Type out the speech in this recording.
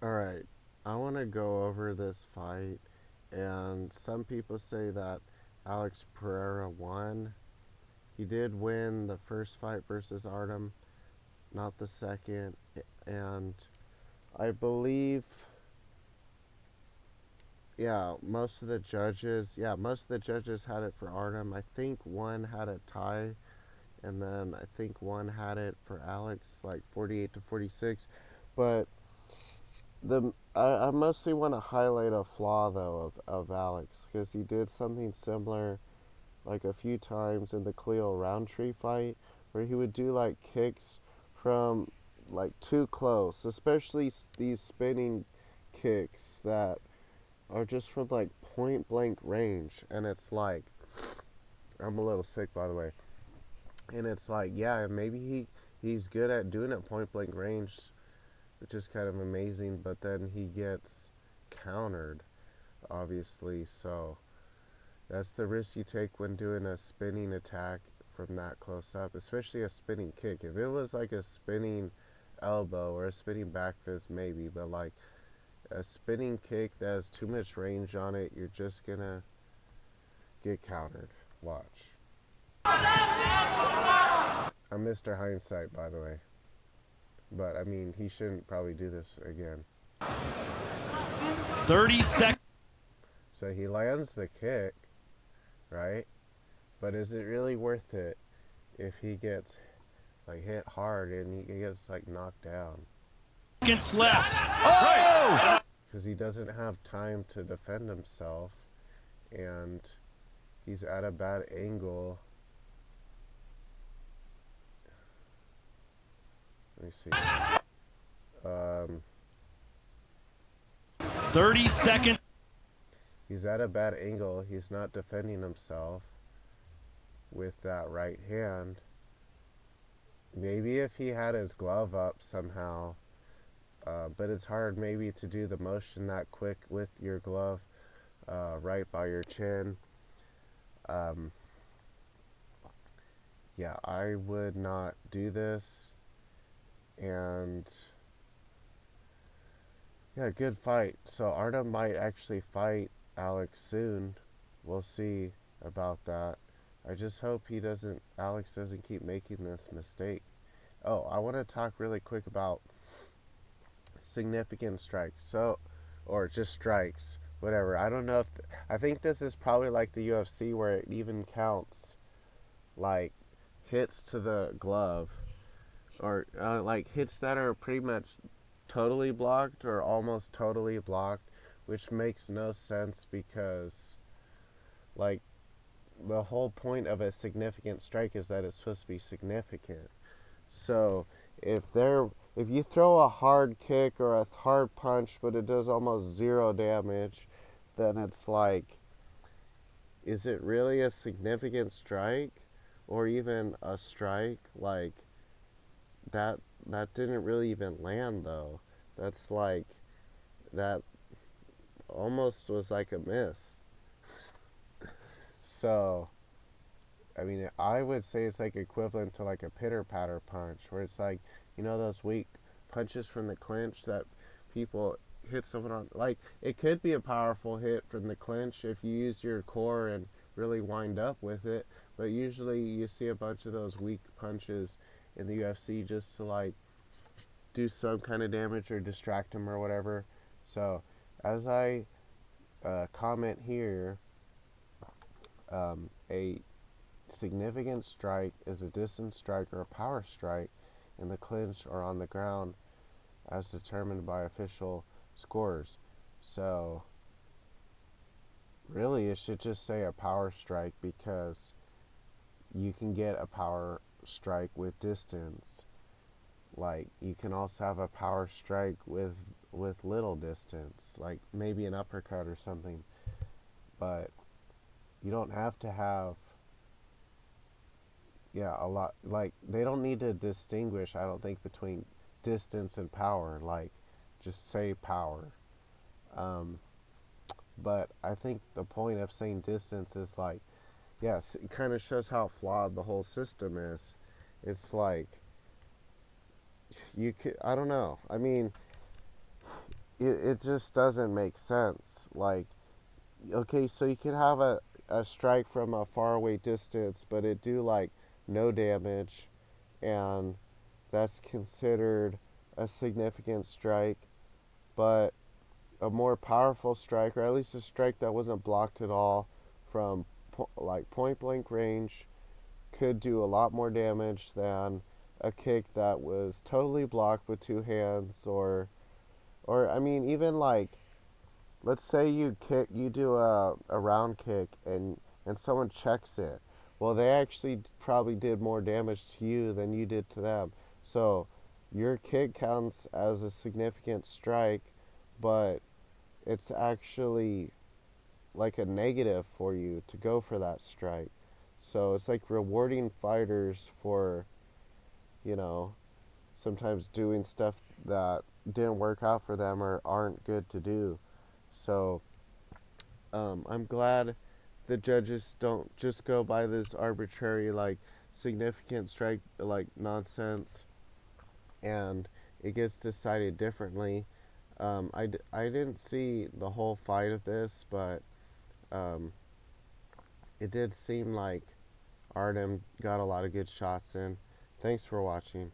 Alright, I want to go over this fight, and some people say that Alex Pereira won. He did win the first fight versus Artem, not the second, and I believe, most of the judges had it for Artem. I think one had a tie, and then I think one had it for Alex, like 48 to 46. But I mostly want to highlight a flaw though of Alex because he did something similar like a few times in the Cleo Roundtree fight where he would do like kicks from like too close, especially these spinning kicks that are just from like point blank range, and it's like I'm a little sick by the way, and it's like yeah maybe he's good at doing it point blank range, which is kind of amazing, but then he gets countered, obviously. So that's the risk you take when doing a spinning attack from that close up, especially a spinning kick. If it was like a spinning elbow or a spinning back fist, maybe, but like a spinning kick that has too much range on it, you're just gonna get countered. Watch. I'm Mr. Hindsight, by the way. But I mean, he shouldn't probably do this again. 30 seconds. So he lands the kick, right? But is it really worth it if he gets like hit hard and he gets like knocked down? Seconds left. Oh! Because he doesn't have time to defend himself, and he's at a bad angle. Let me see. 30 seconds. He's at a bad angle. He's not defending himself with that right hand. Maybe if he had his glove up somehow, but it's hard maybe to do the motion that quick with your glove right by your chin. Yeah, I would not do this. And yeah, good fight. So Artem might actually fight Alex soon. We'll see about that. I just hope Alex doesn't keep making this mistake. Oh, I want to talk really quick about significant strikes. So, or just strikes, whatever. I don't know if, I think this is probably like the UFC where it even counts like hits to the glove or like hits that are pretty much totally blocked or almost totally blocked, which makes no sense because like the whole point of a significant strike is that it's supposed to be significant. So if you throw a hard kick or a hard punch but it does almost zero damage, then it's like, is it really a significant strike or even a strike? Like that didn't really even land though. That's like that almost was like a miss. So I mean, I would say it's like equivalent to like a pitter patter punch, where it's like, you know, those weak punches from the clinch that people hit someone on. Like, it could be a powerful hit from the clinch if you use your core and really wind up with it, but usually you see a bunch of those weak punches in the UFC just to like do some kind of damage or distract them or whatever. So, as I comment here, a significant strike is a distance strike or a power strike in the clinch or on the ground as determined by official scores. So really it should just say a power strike because you can get a power strike with distance. Like you can also have a power strike with little distance, like maybe an uppercut or something. But you don't have to have a lot, like they don't need to distinguish, I don't think, between distance and power. Like just say power. um, but I think the point of saying distance is like, yes, it kind of shows how flawed the whole system is. It's like I don't know, I mean, it just doesn't make sense. Like, okay, so you could have a strike from a faraway distance, but it do like no damage, and that's considered a significant strike. But a more powerful strike, or at least a strike that wasn't blocked at all from like point blank range, could do a lot more damage than a kick that was totally blocked with two hands, or I mean, even like, let's say you do a round kick and someone checks it. Well, they actually probably did more damage to you than you did to them. So your kick counts as a significant strike, but it's actually like a negative for you to go for that strike. So it's like rewarding fighters for, you know, sometimes doing stuff that didn't work out for them or aren't good to do. So I'm glad the judges don't just go by this arbitrary, like, significant strike, like, nonsense, and it gets decided differently. I didn't see the whole fight of this, but um, it did seem like Artem got a lot of good shots in. Thanks for watching.